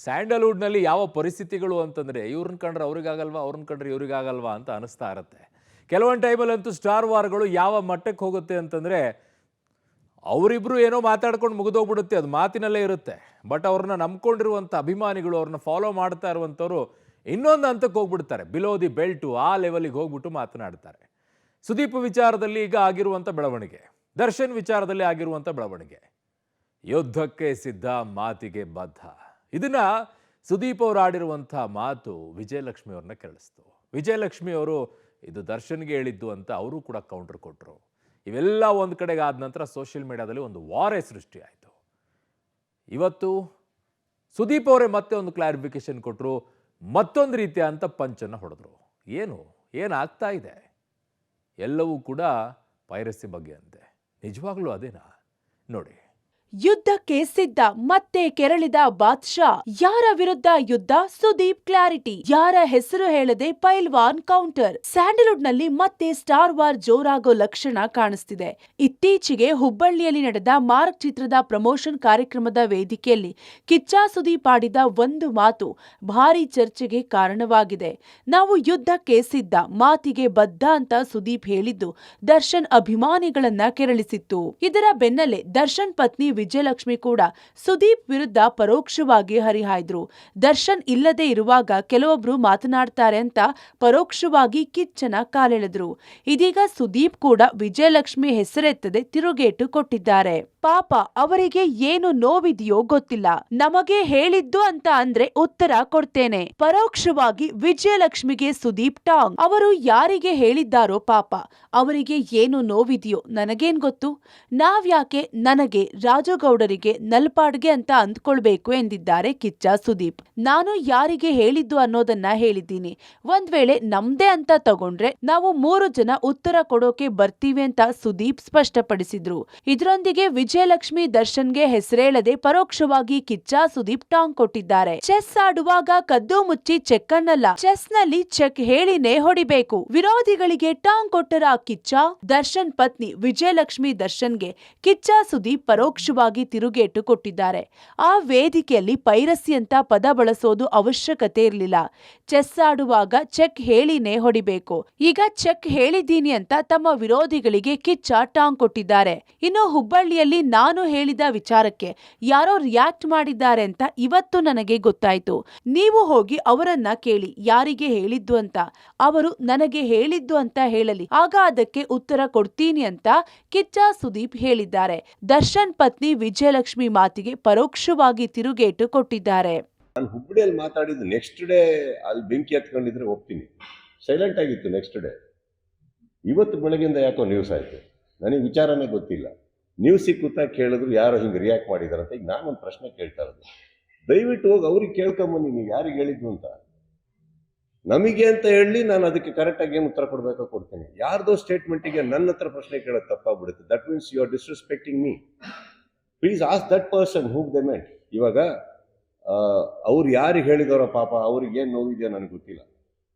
ಸ್ಯಾಂಡಲ್ವುಡ್ನಲ್ಲಿ ಯಾವ ಪರಿಸ್ಥಿತಿಗಳು ಅಂತಂದರೆ ಇವ್ರನ್ನ ಕಂಡ್ರೆ ಅವ್ರಿಗಾಗಲ್ವಾ, ಅವ್ರನ್ನ ಕಂಡ್ರೆ ಇವ್ರಿಗಾಗಲ್ವಾ ಅಂತ ಅನಿಸ್ತಾ ಇರುತ್ತೆ. ಕೆಲವೊಂದು ಟೈಮಲ್ಲಂತೂ ಸ್ಟಾರ್ ವಾರ್ಗಳು ಯಾವ ಮಟ್ಟಕ್ಕೆ ಹೋಗುತ್ತೆ ಅಂತಂದರೆ ಅವರಿಬ್ಬರು ಏನೋ ಮಾತಾಡ್ಕೊಂಡು ಮುಗಿದೋಗ್ಬಿಡುತ್ತೆ, ಅದು ಮಾತಿನಲ್ಲೇ ಇರುತ್ತೆ. ಬಟ್ ಅವ್ರನ್ನ ನಂಬ್ಕೊಂಡಿರುವಂಥ ಅಭಿಮಾನಿಗಳು, ಅವ್ರನ್ನ ಫಾಲೋ ಮಾಡ್ತಾ ಇರುವಂಥವ್ರು ಇನ್ನೊಂದು ಹಂತಕ್ಕೆ ಹೋಗ್ಬಿಡ್ತಾರೆ. ಬಿಲೋ ದಿ ಬೆಲ್ಟು ಆ ಲೆವೆಲಿಗೆ ಹೋಗ್ಬಿಟ್ಟು ಮಾತನಾಡ್ತಾರೆ. ಸುದೀಪ್ ವಿಚಾರದಲ್ಲಿ ಈಗ ಆಗಿರುವಂಥ ಬೆಳವಣಿಗೆ, ದರ್ಶನ್ ವಿಚಾರದಲ್ಲಿ ಆಗಿರುವಂಥ ಬೆಳವಣಿಗೆ, ಯುದ್ಧಕ್ಕೆ ಸಿದ್ಧ, ಮಾತಿಗೆ ಬದ್ಧ. ಇದನ್ನ ಸುದೀಪ್ ಅವರು ಆಡಿರುವಂಥ ಮಾತು ವಿಜಯಲಕ್ಷ್ಮಿ ಅವ್ರನ್ನ ಕೆರಳಿಸ್ತು. ವಿಜಯಲಕ್ಷ್ಮಿ ಅವರು ಇದು ದರ್ಶನ್ಗೆ ಹೇಳಿದ್ದು ಅಂತ ಅವರು ಕೂಡ ಕೌಂಟರ್ ಕೊಟ್ಟರು. ಇವೆಲ್ಲ ಒಂದು ಕಡೆಗೆ ಆದ ನಂತರ ಸೋಷಿಯಲ್ ಮೀಡಿಯಾದಲ್ಲಿ ಒಂದು ವಾರೇ ಸೃಷ್ಟಿಯಾಯಿತು. ಇವತ್ತು ಸುದೀಪ್ ಅವರೇ ಮತ್ತೆ ಒಂದು ಕ್ಲಾರಿಫಿಕೇಶನ್ ಕೊಟ್ಟರು, ಮತ್ತೊಂದು ರೀತಿಯ ಅಂತ ಪಂಚನ್ನು ಹೊಡೆದ್ರು. ಏನಾಗ್ತಾ ಇದೆ? ಎಲ್ಲವೂ ಕೂಡ ಪೈರಸಿ ಬಗ್ಗೆ ಅಂತೆ. ನಿಜವಾಗ್ಲೂ ಅದೇನಾ? ನೋಡಿ. ಯುದ್ಧಕ್ಕೆ ಸಿದ್ಧ, ಮತ್ತೆ ಕೆರಳಿದ ಬಾದ್ಶಾ. ಯಾರ ವಿರುದ್ಧ ಯುದ್ಧ? ಸುದೀಪ್ ಕ್ಲಾರಿಟಿ. ಯಾರ ಹೆಸರು ಹೇಳದೆ ಪೈಲ್ವಾನ್ ಕೌಂಟರ್. ಸ್ಯಾಂಡಲ್ವುಡ್ ನಲ್ಲಿ ಮತ್ತೆ ಸ್ಟಾರ್ ವಾರ್ ಜೋರಾಗೋ ಲಕ್ಷಣ ಕಾಣಿಸ್ತಿದೆ. ಇತ್ತೀಚೆಗೆ ಹುಬ್ಬಳ್ಳಿಯಲ್ಲಿ ನಡೆದ ಮಾರ್ಕ್ ಚಿತ್ರದ ಪ್ರಮೋಷನ್ ಕಾರ್ಯಕ್ರಮದ ವೇದಿಕೆಯಲ್ಲಿ ಕಿಚ್ಚ ಸುದೀಪ್ ಆಡಿದ ಒಂದು ಮಾತು ಭಾರಿ ಚರ್ಚೆಗೆ ಕಾರಣವಾಗಿದೆ. ನಾವು ಯುದ್ಧಕ್ಕೆ ಸಿದ್ಧ, ಮಾತಿಗೆ ಬದ್ಧ ಅಂತ ಸುದೀಪ್ ಹೇಳಿದ್ದು ದರ್ಶನ್ ಅಭಿಮಾನಿಗಳನ್ನ ಕೆರಳಿಸಿತ್ತು. ಇದರ ಬೆನ್ನಲ್ಲೇ ದರ್ಶನ್ ಪತ್ನಿ ವಿಜಯಲಕ್ಷ್ಮಿ ಕೂಡ ಸುದೀಪ್ ವಿರುದ್ಧ ಪರೋಕ್ಷವಾಗಿ ಹರಿಹಾಯ್ದ್ರು. ದರ್ಶನ್ ಇಲ್ಲದೆ ಇರುವಾಗ ಕೆಲವೊಬ್ರು ಮಾತನಾಡ್ತಾರೆ ಅಂತ ಪರೋಕ್ಷವಾಗಿ ಕಿಚ್ಚನ ಕಾಲೆಳೆದ್ರು. ಇದೀಗ ಸುದೀಪ್ ಕೂಡ ವಿಜಯಲಕ್ಷ್ಮಿ ಹೆಸರೆತ್ತದೆ ತಿರುಗೇಟು ಕೊಟ್ಟಿದ್ದಾರೆ. ಪಾಪ ಅವರಿಗೆ ಏನು ನೋವಿದೆಯೋ ಗೊತ್ತಿಲ್ಲ. ನಮಗೆ ಹೇಳಿದ್ದು ಅಂತ ಅಂದ್ರೆ ಉತ್ತರ ಕೊಡ್ತೇನೆ. ಪರೋಕ್ಷವಾಗಿ ವಿಜಯಲಕ್ಷ್ಮಿಗೆ ಸುದೀಪ್ ಟಾಂಗ್. ಅವರು ಯಾರಿಗೆ ಹೇಳಿದ್ದಾರೋ ಪಾಪ ಅವರಿಗೆ ಏನು ನೋವಿದೆಯೋ ನನಗೇನ್ ಗೊತ್ತು. ನಾವ್ಯಾಕೆ ನನಗೆ ರಾಜಗೌಡರಿಗೆ ನಲ್ಪಾಡ್ಗೆ ಅಂತ ಅಂದ್ಕೊಳ್ಬೇಕು ಎಂದಿದ್ದಾರೆ ಕಿಚ್ಚ ಸುದೀಪ್. ನಾನು ಯಾರಿಗೆ ಹೇಳಿದ್ದು ಅನ್ನೋದನ್ನ ಹೇಳಿದ್ದೀನಿ. ಒಂದ್ ವೇಳೆ ನಮ್ದೇ ಅಂತ ತಗೊಂಡ್ರೆ ನಾವು 3 ಜನ ಉತ್ತರ ಕೊಡೋಕೆ ಬರ್ತೀವಿ ಅಂತ ಸುದೀಪ್ ಸ್ಪಷ್ಟಪಡಿಸಿದ್ರು. ಇದರೊಂದಿಗೆ ವಿಜಯಲಕ್ಷ್ಮಿ ದರ್ಶನ್ಗೆ ಹೆಸರೇಳದೆ ಪರೋಕ್ಷವಾಗಿ ಕಿಚ್ಚ ಸುದೀಪ್ ಟಾಂಗ್ ಕೊಟ್ಟಿದ್ದಾರೆ. ಚೆಸ್ ಆಡುವಾಗ ಕದ್ದು ಮುಚ್ಚಿ ಚೆಕ್ ಅನ್ನಲ್ಲ, ಚೆಸ್ ನಲ್ಲಿ ಚೆಕ್ ಹೇಳಿನೇ ಹೊಡಿಬೇಕು. ವಿರೋಧಿಗಳಿಗೆ ಟಾಂಗ್ ಕೊಟ್ಟರ ಕಿಚ್ಚ. ದರ್ಶನ್ ಪತ್ನಿ ವಿಜಯಲಕ್ಷ್ಮಿ ದರ್ಶನ್ಗೆ ಕಿಚ್ಚ ಸುದೀಪ್ ಪರೋಕ್ಷವಾಗಿ ತಿರುಗೇಟು ಕೊಟ್ಟಿದ್ದಾರೆ. ಆ ವೇದಿಕೆಯಲ್ಲಿ ಪೈರಸಿ ಅಂತ ಪದ ಬಳಸೋದು ಅವಶ್ಯಕತೆ ಇರಲಿಲ್ಲ. ಚೆಸ್ ಆಡುವಾಗ ಚೆಕ್ ಹೇಳಿನೇ ಹೊಡಿಬೇಕು. ಈಗ ಚೆಕ್ ಹೇಳಿದ್ದೀನಿ ಅಂತ ತಮ್ಮ ವಿರೋಧಿಗಳಿಗೆ ಕಿಚ್ಚ ಟಾಂಗ್ ಕೊಟ್ಟಿದ್ದಾರೆ. ಇನ್ನು ಹುಬ್ಬಳ್ಳಿಯಲ್ಲಿ ನಾನು ಹೇಳಿದ ವಿಚಾರಕ್ಕೆ ಯಾರೋ ರಿಯಾಕ್ಟ್ ಮಾಡಿದ್ದಾರೆ ಅಂತ ಇವತ್ತು ನನಗೆ ಗೊತ್ತಾಯ್ತು. ನೀವು ಹೋಗಿ ಅವರನ್ನ ಕೇಳಿ ಯಾರಿಗೆ ಹೇಳಿದ್ದು ಅಂತ. ಅವರು ನನಗೆ ಹೇಳಿದ್ದು ಅಂತ ಹೇಳಲಿ, ಆಗ ಅದಕ್ಕೆ ಉತ್ತರ ಕೊಡ್ತೀನಿ ಅಂತ ಕಿಚ್ಚ ಸುದೀಪ್ ಹೇಳಿದ್ದಾರೆ. ದರ್ಶನ್ ಪತ್ನಿ ವಿಜಯಲಕ್ಷ್ಮಿ ಮಾತಿಗೆ ಪರೋಕ್ಷವಾಗಿ ತಿರುಗೇಟು ಕೊಟ್ಟಿದ್ದಾರೆ. ನಾನು ಹುಬ್ಬಳ್ಳಿಯಲ್ಲಿ ಮಾತಾಡಿದ್ದು ನೆಕ್ಸ್ಟ್ ಡೇ ಅಲ್ಲಿ ಬೆಂಕಿ ಹತ್ಕೊಂಡಿದ್ರೆ ಒಪ್ತೀನಿ, ಸೈಲೆಂಟ್ ಆಗಿತ್ತು. ನೆಕ್ಸ್ಟ್ ಡೇ ಇವತ್ತು ಬೆಳಗ್ಗೆಯಿಂದ ಯಾಕೋ ನ್ಯೂಸ್ ಆಯಿತು. ನನಗೆ ವಿಚಾರನೇ ಗೊತ್ತಿಲ್ಲ. ನ್ಯೂಸ್ ಸಿಕ್ಕುತ್ತಾ ಕೇಳಿದ್ರು ಯಾರೋ ಹಿಂಗೆ ರಿಯಾಕ್ಟ್ ಮಾಡಿದಾರಂತ. ಈಗ ನಾನೊಂದು ಪ್ರಶ್ನೆ ಕೇಳ್ತಾ ಇರೋದು, ದಯವಿಟ್ಟು ಹೋಗಿ ಅವ್ರಿಗೆ ಕೇಳ್ಕೊಂಬನ್ನಿ, ನೀವು ಯಾರಿಗೆ ಹೇಳಿದ್ದು ಅಂತ. ನಮಗೆ ಅಂತ ಹೇಳಿ ನಾನು ಅದಕ್ಕೆ ಕರೆಕ್ಟಾಗಿ ಏನು ಉತ್ತರ ಕೊಡಬೇಕೋ ಕೊಡ್ತೀನಿ. ಯಾರ್ದೋ ಸ್ಟೇಟ್ಮೆಂಟಿಗೆ ನನ್ನ ಹತ್ರ ಪ್ರಶ್ನೆ ಕೇಳೋದು ತಪ್ಪಾಗ್ಬಿಡುತ್ತೆ. That means you are disrespecting me. Please ask that person who they meant. ಇವಾಗ ಅವ್ರು ಯಾರಿಗೆ ಹೇಳಿದಾರೋ ಪಾಪ ಅವ್ರಿಗೆ ಏನು ನೋವಿದೆಯೋ ನನಗೆ ಗೊತ್ತಿಲ್ಲ.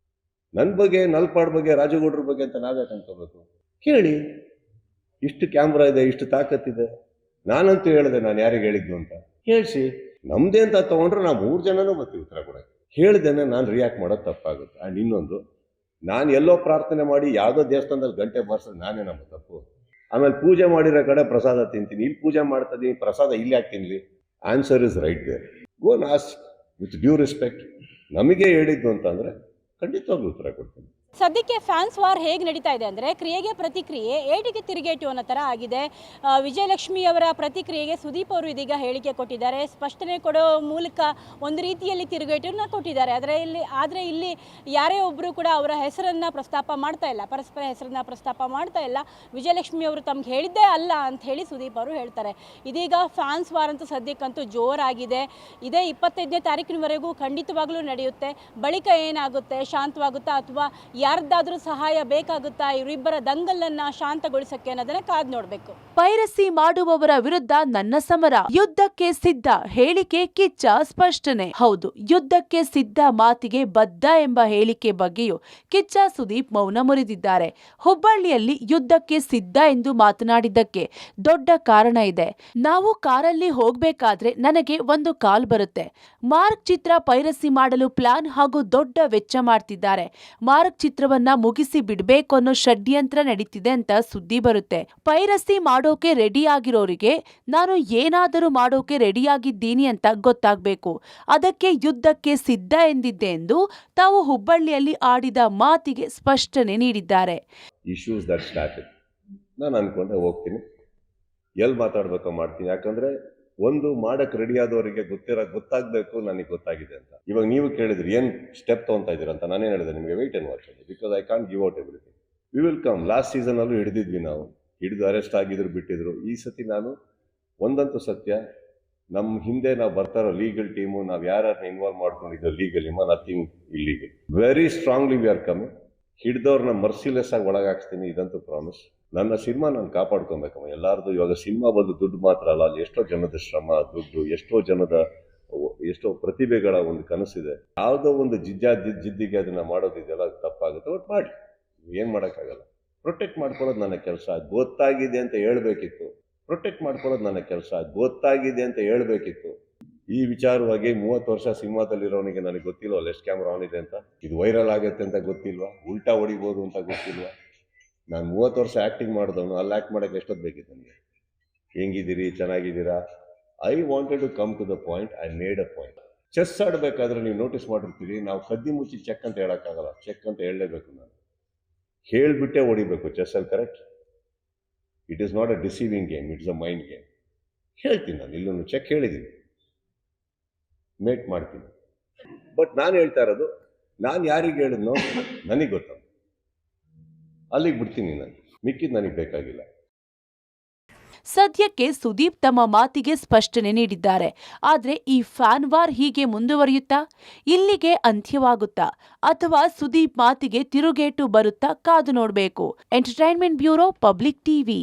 ನನ್ನ ಬಗ್ಗೆ, ನಲ್ಪಾಡ್ ಬಗ್ಗೆ, ರಾಜಗೌಡ್ರ ಬಗ್ಗೆ ಅಂತ ನಾವ್ಯಾಕೆ ಅನ್ಕೋಬೇಕು? ಕೇಳಿ. ಇಷ್ಟು ಕ್ಯಾಮ್ರಾ ಇದೆ, ಇಷ್ಟು ತಾಕತ್ತಿದೆ. ನಾನಂತೂ ಹೇಳಿದೆ ನಾನು ಯಾರಿಗೆ ಹೇಳಿದ್ದು ಅಂತ. ಹೇಳ್ಸಿ. ನಮ್ದೇ ಅಂತ ತಗೊಂಡ್ರೆ ನಾವು 3 ಜನನೂ ಬರ್ತೀವಿ ಉತ್ತರ ಕೊಡೋಕೆ. ಹೇಳ್ದೇನೆ ನಾನು ರಿಯಾಕ್ಟ್ ಮಾಡೋದು ತಪ್ಪಾಗುತ್ತೆ. ಆ್ಯಂಡ್ ಇನ್ನೊಂದು, ನಾನು ಎಲ್ಲೋ ಪ್ರಾರ್ಥನೆ ಮಾಡಿ ಯಾವುದೋ ದೇವಸ್ಥಾನದಲ್ಲಿ ಗಂಟೆ ಬಾರಿಸೋದು ನಾನೇ ನಮ್ಮ ತಪ್ಪು. ಆಮೇಲೆ ಪೂಜೆ ಮಾಡಿರೋ ಕಡೆ ಪ್ರಸಾದ ತಿಂತೀನಿ, ಇಲ್ಲಿ ಪೂಜೆ ಮಾಡ್ತಾ ಇದ್ದೀನಿ, ಪ್ರಸಾದ ಇಲ್ಲಿ ಯಾಕೆ ತಿನ್ನಲಿ? Answer is right there. Go and ask with due respect. ನಮಗೆ ಹೇಳಿದ್ದು ಅಂತಂದರೆ ಖಂಡಿತವಾಗ್ಲೂ ಉತ್ತರ ಕೊಡ್ತೀನಿ. ಸದ್ಯಕ್ಕೆ ಫ್ಯಾನ್ಸ್ ವಾರ್ ಹೇಗೆ ನಡೀತಾ ಇದೆ ಅಂದರೆ ಕ್ರಿಯೆಗೆ ಪ್ರತಿಕ್ರಿಯೆ, ಏಟಿಗೆ ತಿರುಗೇಟು ಅನ್ನೋ ಥರ ಆಗಿದೆ. ವಿಜಯಲಕ್ಷ್ಮಿ ಅವರ ಪ್ರತಿಕ್ರಿಯೆಗೆ ಸುದೀಪ್ ಅವರು ಇದೀಗ ಹೇಳಿಕೆ ಕೊಟ್ಟಿದ್ದಾರೆ. ಸ್ಪಷ್ಟನೆ ಕೊಡೋ ಮೂಲಕ ಒಂದು ರೀತಿಯಲ್ಲಿ ತಿರುಗೇಟನ್ನು ಕೊಟ್ಟಿದ್ದಾರೆ. ಆದರೆ ಇಲ್ಲಿ ಯಾರೇ ಒಬ್ಬರು ಕೂಡ ಅವರ ಹೆಸರನ್ನು ಪ್ರಸ್ತಾಪ ಮಾಡ್ತಾ ಇಲ್ಲ, ಪರಸ್ಪರ ಹೆಸರನ್ನು ಪ್ರಸ್ತಾಪ ಮಾಡ್ತಾ ಇಲ್ಲ. ವಿಜಯಲಕ್ಷ್ಮಿ ಅವರು ತಮ್ಗೆ ಹೇಳಿದ್ದೇ ಅಲ್ಲ ಅಂತ ಹೇಳಿ ಸುದೀಪ್ ಅವರು ಹೇಳ್ತಾರೆ. ಇದೀಗ ಫ್ಯಾನ್ಸ್ ವಾರ್ ಅಂತೂ ಸದ್ಯಕ್ಕಂತೂ ಜೋರಾಗಿದೆ. ಇದೇ 25ನೇ ತಾರೀಕಿನವರೆಗೂ ಖಂಡಿತವಾಗ್ಲೂ ನಡೆಯುತ್ತೆ. ಬಳಿಕ ಏನಾಗುತ್ತೆ, ಶಾಂತವಾಗುತ್ತಾ ಅಥವಾ ಯಾರ್ದಾದ್ರೂ ಸಹಾಯ ಬೇಕಾಗುತ್ತಾ ಇವರಿಬ್ಬರ ದಂಗಲನ್ನ ಶಾಂತಗೊಳಿಸಕ್ಕೆ ಅನ್ನೋದನ್ನ ಕಾದ್ ನೋಡ್ಬೇಕು. ಪೈರಸಿ ಮಾಡುವವರ ವಿರುದ್ಧ ನನ್ನ ಸಮರ, ಯುದ್ಧಕ್ಕೆ ಸಿದ್ಧ, ಹೇಳಿಕೆ ಕಿಚ್ಚ ಸ್ಪಷ್ಟನೆ. ಹೌದು, ಯುದ್ಧಕ್ಕೆ ಸಿದ್ಧ ಮಾತಿಗೆ ಬದ್ಧ ಎಂಬ ಹೇಳಿಕೆ ಬಗ್ಗೆಯೂ ಕಿಚ್ಚ ಸುದೀಪ್ ಮೌನ ಮುರಿದಿದ್ದಾರೆ. ಹುಬ್ಬಳ್ಳಿಯಲ್ಲಿ ಯುದ್ಧಕ್ಕೆ ಸಿದ್ಧ ಎಂದು ಮಾತನಾಡಿದ್ದಕ್ಕೆ ದೊಡ್ಡ ಕಾರಣ ಇದೆ. ನಾವು ಕಾರಲ್ಲಿ ಹೋಗ್ಬೇಕಾದ್ರೆ ನನಗೆ ಒಂದು ಕಾಲ್ ಬರುತ್ತೆ. ಮಾರ್ಕ್ ಚಿತ್ರ ಪೈರಸಿ ಮಾಡಲು ಪ್ಲಾನ್ ಹಾಗೂ ದೊಡ್ಡ ವೆಚ್ಚ ಮಾಡ್ತಿದ್ದಾರೆ. ಮಾರ್ಕ್ ಚಿತ್ರವನ್ನ ಮುಗಿಸಿ ಬಿಡ್ಬೇಕು ಅನ್ನೋ ಷಡ್ಯಂತ್ರ ನಡೀತಿದೆ ಅಂತ ಸುದ್ದಿ ಬರುತ್ತೆ. ಪೈರಸಿ ಮಾಡೋಕೆ ರೆಡಿ ಆಗಿರೋರಿಗೆ ನಾನು ಏನಾದರೂ ಮಾಡೋಕೆ ರೆಡಿಯಾಗಿದ್ದೀನಿ ಅಂತ ಗೊತ್ತಾಗ್ಬೇಕು. ಅದಕ್ಕೆ ಯುದ್ಧಕ್ಕೆ ಸಿದ್ಧ ಎಂದಿದ್ದೆ ಎಂದು ತಾವು ಹುಬ್ಬಳ್ಳಿಯಲ್ಲಿ ಆಡಿದ ಮಾತಿಗೆ ಸ್ಪಷ್ಟನೆ ನೀಡಿದ್ದಾರೆ. Issues that started. ನಾನು ಅನ್ಕೊಂಡೆ ಹೋಗ್ತೀನಿ, ಎಲ್ಲಿ ಮಾತಾಡ್ಬೇಕೋ ಮಾಡ್ತೀನಿ. ಯಾಕಂದ್ರೆ ಒಂದು ಮಾಡಕ್ಕೆ ರೆಡಿ ಆದವರಿಗೆ ಗೊತ್ತಾಗಬೇಕು ನನಗೆ ಗೊತ್ತಾಗಿದೆ ಅಂತ. ಇವಾಗ ನೀವು ಕೇಳಿದ್ರಿ ಏನು ಸ್ಟೆಪ್ ತೊಗೊತಾ ಇದ್ದೀರಾ ಅಂತ. ನಾನೇನು ಹೇಳಿದೆ ನಿಮಗೆ, ವೆಯ್ಟ್ ಆ್ಯಂಡ್ ವಾಚ್ ಅಂತ. Because I can't give out everything. We will come. Last ಸೀಸನಲ್ಲೂ ಹಿಡಿದಿದ್ವಿ ನಾವು, ಹಿಡಿದು ಅರೆಸ್ಟ್ ಆಗಿದ್ರು ಬಿಟ್ಟಿದ್ರು. ಈ ಸತಿ ನಾನು ಒಂದಂತೂ ಸತ್ಯ, ನಮ್ಮ ಹಿಂದೆ ನಾವು ಬರ್ತಾರೋ ಲೀಗಲ್ ಟೀಮು, ನಾವು ಯಾರನ್ನ ಇನ್ವಾಲ್ವ್ ಮಾಡ್ಕೊಂಡಿದ್ದೋ legally, nothing illegal. Very strongly we are coming. ಹಿಡ್ದವ್ರನ್ನ ಮರ್ಸಿಲೆಸ್ ಆಗಿ ಒಳಗಾಕ್ಸ್ತೀನಿ, ಇದಂತೂ ಪ್ರಾಮಿಸ್. ನನ್ನ ಸಿನಿಮಾ ನಾನು ಕಾಪಾಡ್ಕೊಬೇಕಮ್ಮ. ಎಲ್ಲಾರ್ದು ಇವಾಗ ಸಿನಿಮಾ ಬಂದು ದುಡ್ಡು ಮಾತ್ರ ಅಲ್ಲ, ಅಲ್ಲಿ ಎಷ್ಟೋ ಜನದ ಶ್ರಮ, ದುಡ್ಡು, ಎಷ್ಟೋ ಪ್ರತಿಭೆಗಳ ಒಂದು ಕನಸಿದೆ. ಯಾವುದೋ ಒಂದು ಜಿದ್ದಿಗೆ ಅದನ್ನ ಮಾಡೋದಿದೆಯಲ್ಲ, ಅದು ತಪ್ಪಾಗುತ್ತೆ. ಒಟ್ಟು ಮಾಡಿ, ಏನು ಮಾಡೋಕ್ಕಾಗಲ್ಲ. ಪ್ರೊಟೆಕ್ಟ್ ಮಾಡ್ಕೊಳ್ಳೋದು ನನ್ನ ಕೆಲಸ. ಗೊತ್ತಾಗಿದೆ ಅಂತ ಹೇಳ್ಬೇಕಿತ್ತು. ಪ್ರೊಟೆಕ್ಟ್ ಮಾಡ್ಕೊಳ್ಳೋದು ನನ್ನ ಕೆಲಸ. ಗೊತ್ತಾಗಿದೆ ಅಂತ ಹೇಳ್ಬೇಕಿತ್ತು. ಈ ವಿಚಾರವಾಗಿ 30 ವರ್ಷ ಸಿನಿಮಾದಲ್ಲಿರೋನಿಗೆ ನನಗೆ ಗೊತ್ತಿಲ್ವಾ ಲೆಸ್ಟ್ ಕ್ಯಾಮ್ರಾ ಆನ್ ಇದೆ ಅಂತ? ಇದು ವೈರಲ್ ಆಗುತ್ತೆ ಅಂತ ಗೊತ್ತಿಲ್ವಾ? ಉಲ್ಟಾ ಹೊಡಿಬೋದು ಅಂತ ಗೊತ್ತಿಲ್ವಾ? ನಾನು 30 ವರ್ಷ ಆ್ಯಕ್ಟಿಂಗ್ ಮಾಡಿದವನು. ಅಲ್ಲಿ ಆ್ಯಕ್ಟ್ ಮಾಡೋಕ್ಕೆ ಎಷ್ಟೊತ್ತು ಬೇಕಿತ್ತು ನನಗೆ? ಹೆಂಗಿದ್ದೀರಿ, ಚೆನ್ನಾಗಿದ್ದೀರಾ? I wanted to come to the point. I made a point. Chess ಆಡಬೇಕಾದ್ರೆ ನೀವು ನೋಟಿಸ್ ಮಾಡಿರ್ತೀರಿ, ನಾವು ಕದ್ದಿ ಮುಚ್ಚಿ ಚೆಕ್ ಅಂತ ಹೇಳೋಕ್ಕಾಗಲ್ಲ. ಚೆಕ್ ಅಂತ ಹೇಳಲೇಬೇಕು. ನಾನು ಹೇಳಿಬಿಟ್ಟೆ ಹೊಡಿಬೇಕು ಚೆಸ್ಸಲ್ಲಿ, correct? It is not a deceiving game, it is a mind game. ಹೇಳ್ತೀನಿ ನಾನು, ಇಲ್ಲೂ ಚೆಕ್ ಹೇಳಿದ್ದೀನಿ, ಮೇಕ್ ಮಾಡ್ತೀನಿ. ಬಟ್ ನಾನು ಹೇಳ್ತಾ ಇರೋದು, ನಾನು ಯಾರಿಗೆ ಹೇಳಿದ್ನೋ ನನಗೆ ಗೊತ್ತ. ಅಲ್ಲಿಗೆ ಬಿಡ್ತೀನಿ ನಾನು, ಮಿಕ್ಕಿದ್ದು ನನಗೆ ಬೇಕಾಗಿಲ್ಲ. ಸದ್ಯಕ್ಕೆ ಸುದೀಪ್ ತಮ್ಮ ಮಾತಿಗೆ ಸ್ಪಷ್ಟನೆ ನೀಡಿದ್ದಾರೆ. ಆದ್ರೆ ಈ ಫ್ಯಾನ್ ವಾರ್ ಹೀಗೆ ಮುಂದುವರಿಯುತ್ತಾ? ಇಲ್ಲಿಗೆ ಅಂತ್ಯವಾಗುತ್ತಾ? ಅಥವಾ ಸುದೀಪ್ ಮಾತಿಗೆ ತಿರುಗೇಟು ಬರುತ್ತಾ? ಕಾದು ನೋಡಬೇಕು. Entertainment bureau, public TV.